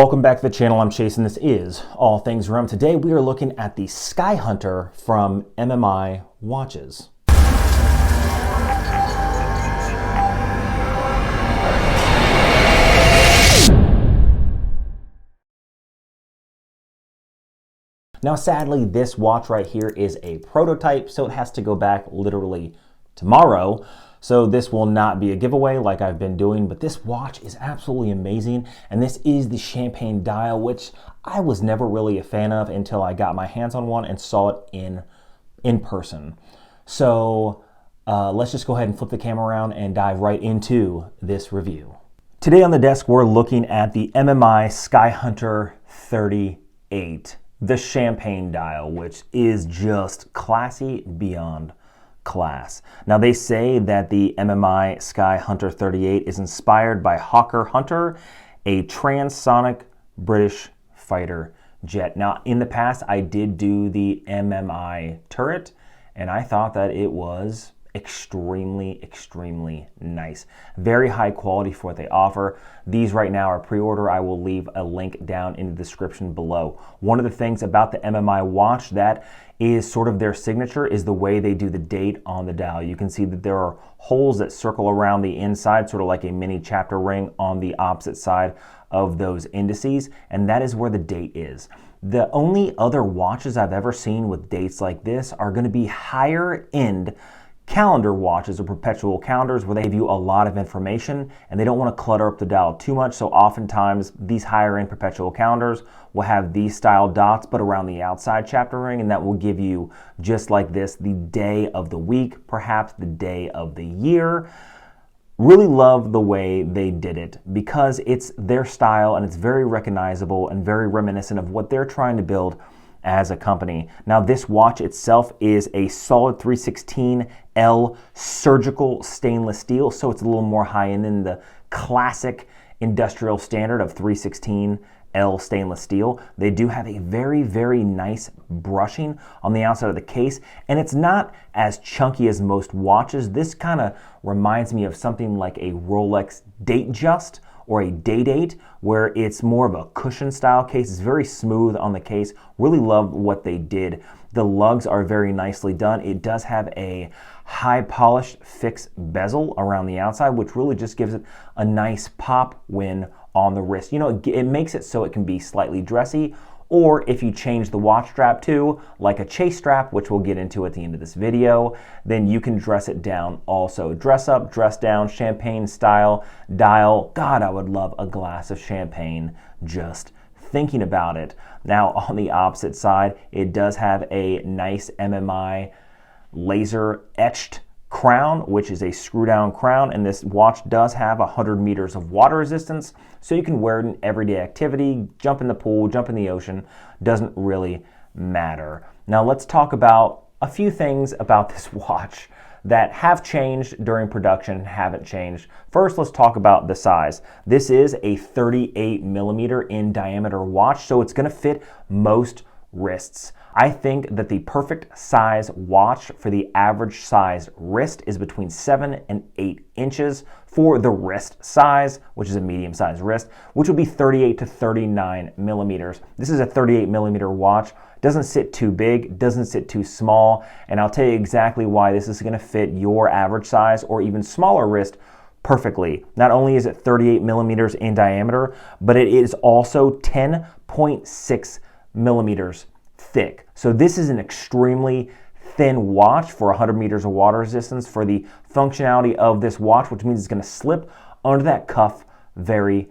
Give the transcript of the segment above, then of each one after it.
Welcome back to the channel. I'm Chase and this is All Things Rum. Today we are looking at the Sky Hunter from MMI Watches. Now sadly, this watch right here is a prototype, so it has to go back literally tomorrow. So this will not be a giveaway like I've been doing, but this watch is absolutely amazing. And this is the champagne dial, which I was never really a fan of until I got my hands on one and saw it in person. So let's just go ahead and flip the camera around and dive right into this review. Today on the desk, we're looking at the MMI Sky Hunter 38, the champagne dial, which is just classy beyond class. Now they say that the MMI Sky Hunter 38 is inspired by Hawker Hunter, a transonic British fighter jet. Now in the past I did do the MMI turret and I thought that it was extremely nice. Very high quality for what they offer. These right now are pre-order. I will leave a link down in the description below. One of the things about the MMI watch that is sort of their signature is the way they do the date on the dial. You can see that there are holes that circle around the inside, sort of like a mini chapter ring on the opposite side of those indices, and that is where the date is. The only other watches I've ever seen with dates like this are going to be higher end calendar watches or perpetual calendars where they give you a lot of information and they don't want to clutter up the dial too much. So oftentimes these higher end perpetual calendars will have these style dots but around the outside chapter ring, and that will give you, just like this, the day of the week, perhaps the day of the year. Really love the way they did it because it's their style and it's very recognizable and very reminiscent of what they're trying to build as a company. Now this watch itself is a solid 316L surgical stainless steel, so it's a little more high end than the classic industrial standard of 316L stainless steel. They do have a very nice brushing on the outside of the case, and it's not as chunky as most watches. This kind of reminds me of something like a Rolex Datejust or a Day-Date, where it's more of a cushion style case. It's very smooth on the case. Really love what they did. The lugs are very nicely done. It does have a high polished fixed bezel around the outside, which really just gives it a nice pop when on the wrist. You know, it makes it so it can be slightly dressy, or if you change the watch strap to like a chase strap, which we'll get into at the end of this video, then you can dress it down also. Dress up, dress down, champagne style dial. God, I would love a glass of champagne just thinking about it. Now on the opposite side, it does have a nice MMI laser etched crown, which is a screw down crown, and this watch does have 100 meters of water resistance, so you can wear it in everyday activity, jump in the pool, jump in the ocean, doesn't really matter. Now let's talk about a few things about this watch that have changed during production and haven't changed. First, let's talk about the size. This is a 38 millimeter in diameter watch, so it's going to fit most wrists. I think that the perfect size watch for the average size wrist is between 7 and 8 inches for the wrist size, which is a medium sized wrist, which will be 38 to 39 millimeters. This is a 38 millimeter watch. Doesn't sit too big, doesn't sit too small, and I'll tell you exactly why this is going to fit your average size or even smaller wrist perfectly. Not only is it 38 millimeters in diameter, but it is also 10.6 millimeters thick. So this is an extremely thin watch for 100 meters of water resistance for the functionality of this watch, which means it's going to slip under that cuff very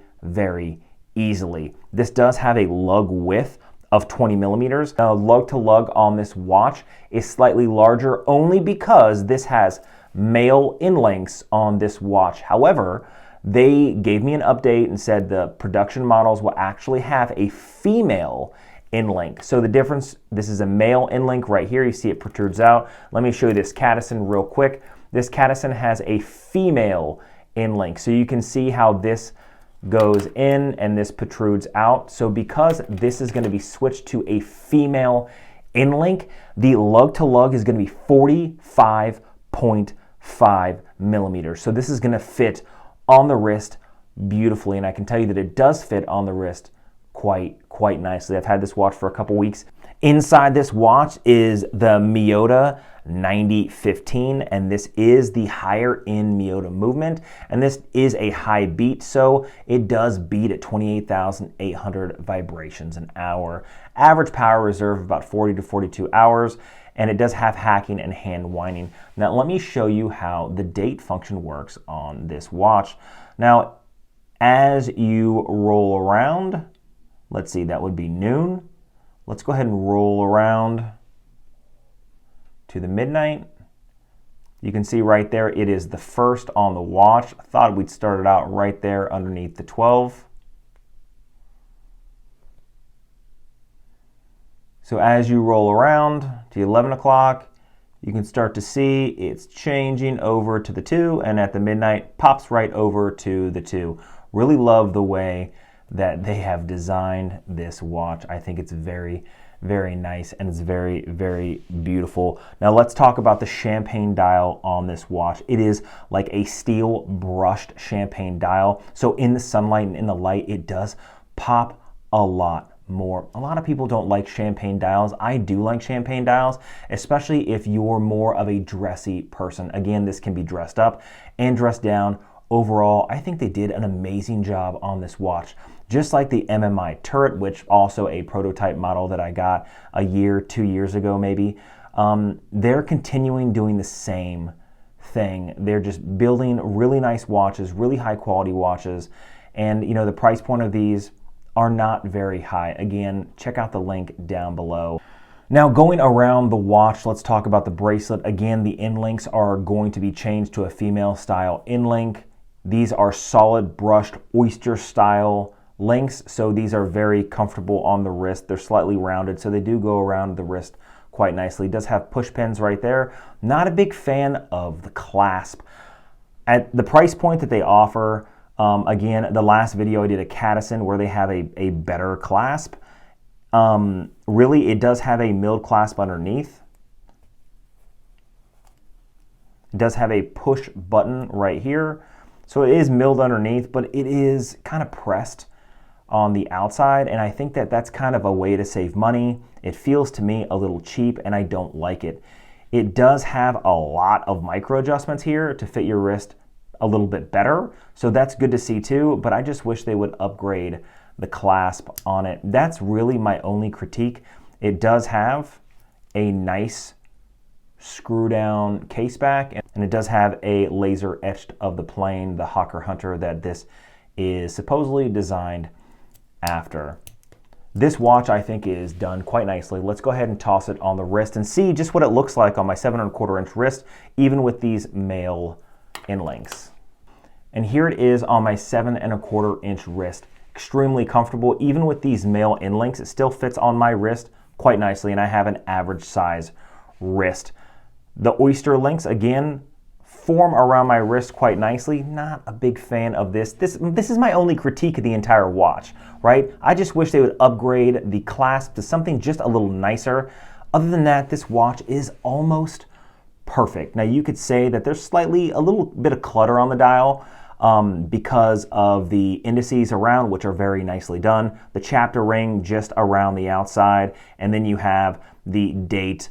easily. This does have a lug width of 20 millimeters. Now lug to lug on this watch is slightly larger only because this has male in lengths on this watch. However, they gave me an update and said the production models will actually have a female in-link. So the difference, this is a male in-link right here. You see it protrudes out. Let me show you this Cadison real quick. This Cadison has a female in-link. So you can see how this goes in and this protrudes out. So because this is going to be switched to a female in-link, the lug to lug is going to be 45.5 millimeters. So this is going to fit on the wrist beautifully, and I can tell you that it does fit on the wrist quite nicely. I've had this watch for a couple weeks. Inside this watch is the Miyota 9015, and this is the higher end Miyota movement, and this is a high beat, so it does beat at 28,800 vibrations an hour. Average power reserve about 40 to 42 hours, and it does have hacking and hand winding. Now let me show you how the date function works on this watch. Now as you roll around, let's see, that would be noon. Let's go ahead and roll around to the midnight. You can see right there, it is the first on the watch. I thought we'd start it out right there underneath the 12. So as you roll around to 11 o'clock, you can start to see it's changing over to the 2, and at the midnight, pops right over to the 2. Really love the way that they have designed this watch. I think it's very nice, and it's very beautiful. Now let's talk about the champagne dial on this watch. It is like a steel brushed champagne dial. So in the sunlight and in the light, it does pop a lot more. A lot of people don't like champagne dials. I do like champagne dials, especially if you're more of a dressy person. Again, this can be dressed up and dressed down. Overall, I think they did an amazing job on this watch. Just like the MMI turret, which also a prototype model that I got a year, 2 years ago maybe, they're continuing doing the same thing. They're just building really nice watches, really high quality watches, and you know the price point of these are not very high. Again, check out the link down below. Now going around the watch, let's talk about the bracelet. Again, the end links are going to be changed to a female style end link. These are solid brushed oyster style links, so these are very comfortable on the wrist. They're slightly rounded, so they do go around the wrist quite nicely. It does have push pins right there. Not a big fan of the clasp. At the price point that they offer, again, the last video I did a Cadison where they have a better clasp. Really, it does have a milled clasp underneath. It does have a push button right here. So it is milled underneath, but it is kind of pressed on the outside, and I think that that's kind of a way to save money. It feels to me a little cheap, and I don't like it. It does have a lot of micro adjustments here to fit your wrist a little bit better, so that's good to see too, but I just wish they would upgrade the clasp on it. That's really my only critique. It does have a nice screw down case back, and it does have a laser etched of the plane, the Hawker Hunter, that this is supposedly designed after. This watch I think is done quite nicely. Let's go ahead and toss it on the wrist and see just what it looks like on my 7¼ inch wrist, even with these male end links. And here it is on my 7¼ inch wrist. Extremely comfortable. Even with these male end links, it still fits on my wrist quite nicely, and I have an average size wrist. The oyster links, again, form around my wrist quite nicely. Not a big fan of this. This is my only critique of the entire watch, right? I just wish they would upgrade the clasp to something just a little nicer. Other than that, this watch is almost perfect. Now you could say that there's a little bit of clutter on the dial because of the indices around, which are very nicely done. The chapter ring just around the outside, and then you have the date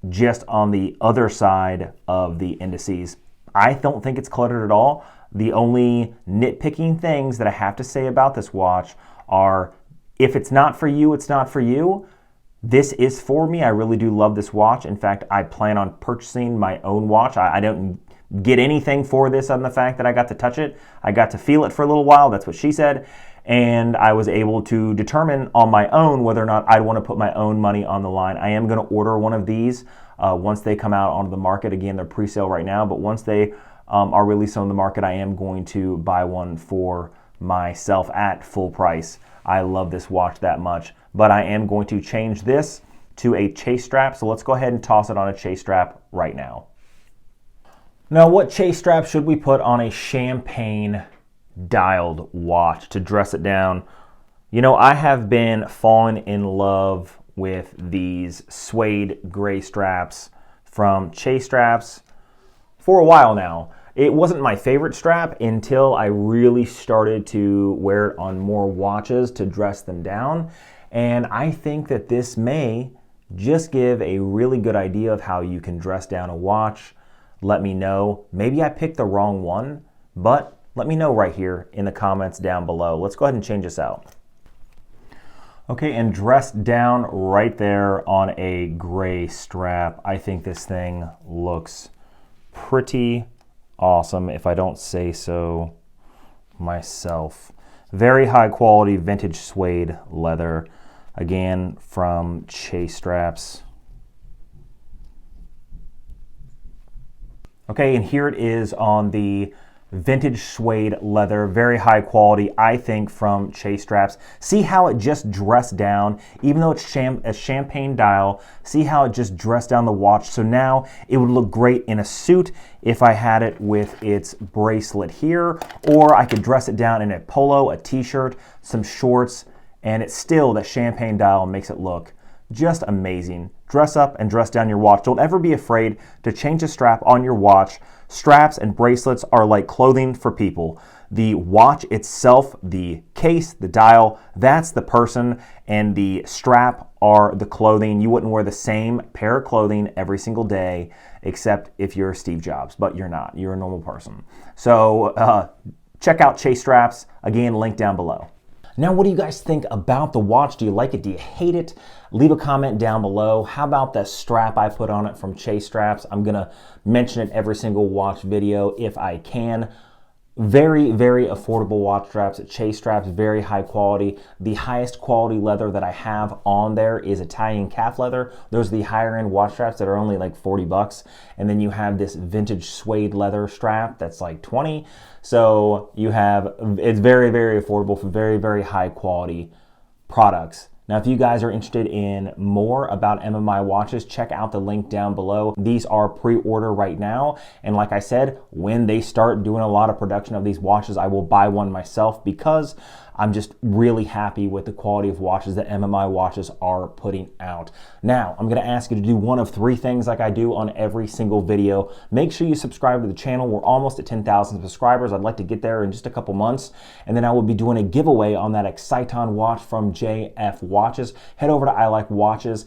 just on the other side of the indices. I don't think it's cluttered at all. The only nitpicking things that I have to say about this watch are, if it's not for you, it's not for you. This is for me. I really do love this watch. In fact, I plan on purchasing my own watch. I don't get anything for this other than the fact that I got to touch it. I got to feel it for a little while. That's what she said. And I was able to determine on my own whether or not I'd want to put my own money on the line. I am going to order one of these once they come out onto the market. Again, they're pre-sale right now, but once they are released on the market, I am going to buy one for myself at full price. I love this watch that much, but I am going to change this to a chase strap. So let's go ahead and toss it on a chase strap right now. Now, what chase strap should we put on a champagne dialed watch to dress it down? You know, I have been falling in love with these suede gray straps from Chase Straps for a while now. It wasn't my favorite strap until I really started to wear it on more watches to dress them down. And I think that this may just give a really good idea of how you can dress down a watch. Let me know. Maybe I picked the wrong one, but let me know right here in the comments down below. Let's go ahead and change this out. Okay, and dressed down right there on a gray strap. I think this thing looks pretty awesome, if I don't say so myself. Very high quality vintage suede leather. Again, from chase straps. Okay, and here it is on the vintage suede leather, very high quality, I think, from chase straps. See how it just dressed down, even though it's a champagne dial, see how it just dressed down the watch. So now it would look great in a suit if I had it with its bracelet here, or I could dress it down in a polo, a t-shirt, some shorts, and it's still, that champagne dial makes it look just amazing. Dress up and dress down your watch. Don't ever be afraid to change the strap on your watch. Straps and bracelets are like clothing for people. The watch itself, the case, the dial, that's the person, and the strap are the clothing. You wouldn't wear the same pair of clothing every single day, except if you're Steve Jobs, but you're not. You're a normal person. So check out Chase Straps. Again, link down below. Now, what do you guys think about the watch? Do you like it? Do you hate it? Leave a comment down below. How about the strap I put on it from Chase Straps? I'm going to mention it every single watch video if I can. Very, very affordable watch straps at Chase Straps, very high quality. The highest quality leather that I have on there is Italian calf leather. Those are the higher end watch straps that are only like 40 bucks. And then you have this vintage suede leather strap that's like 20. So you have, it's very, very affordable for very, very high quality products. Now, if you guys are interested in more about MMI watches, check out the link down below. These are pre-order right now. And like I said, when they start doing a lot of production of these watches, I will buy one myself because I'm just really happy with the quality of watches that MMI watches are putting out. Now, I'm gonna ask you to do one of three things like I do on every single video. Make sure you subscribe to the channel. We're almost at 10,000 subscribers. I'd like to get there in just a couple months. And then I will be doing a giveaway on that Exciton watch from JF Watches. Head over to I Like Watches,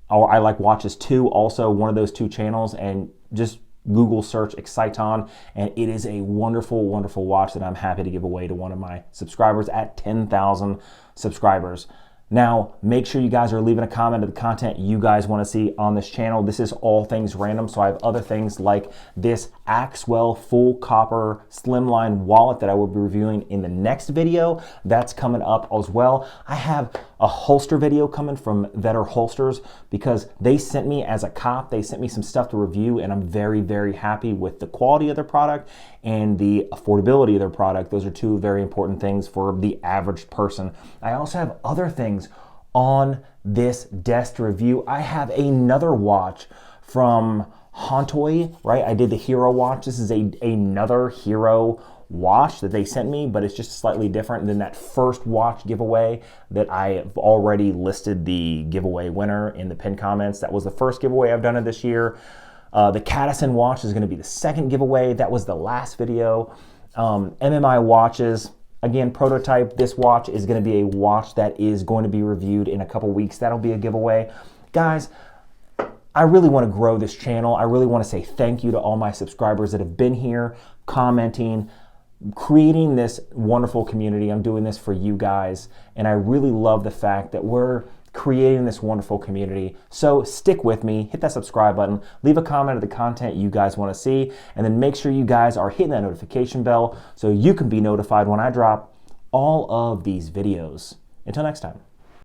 or I Like Watches 2, also one of those two channels, and just Google search Exciton, and it is a wonderful, wonderful watch that I'm happy to give away to one of my subscribers at 10,000 subscribers. Now, make sure you guys are leaving a comment of the content you guys want to see on this channel. This is all things random, so I have other things like this Axwell full copper slimline wallet that I will be reviewing in the next video. That's coming up as well. I have a holster video coming from Vetter Holsters because they sent me, as a cop, they sent me some stuff to review, and I'm very, very happy with the quality of their product and the affordability of their product. Those are two very important things for the average person. I also have other things on this desk to review. I have another watch from Hontoy, right? I did the Hero watch. This is another Hero watch that they sent me, but it's just slightly different than that first watch giveaway that I have already listed the giveaway winner in the pinned comments. That was the first giveaway I've done of this year. The Cadison watch is going to be the second giveaway. That was the last video. MMI watches, again, prototype. This watch is going to be a watch that is going to be reviewed in a couple weeks. That'll be a giveaway. Guys, I really want to grow this channel. I really want to say thank you to all my subscribers that have been here, commenting, creating this wonderful community. I'm doing this for you guys, and I really love the fact that we're creating this wonderful community. So stick with me, hit that subscribe button, leave a comment of the content you guys want to see, and then make sure you guys are hitting that notification bell so you can be notified when I drop all of these videos. Until next time.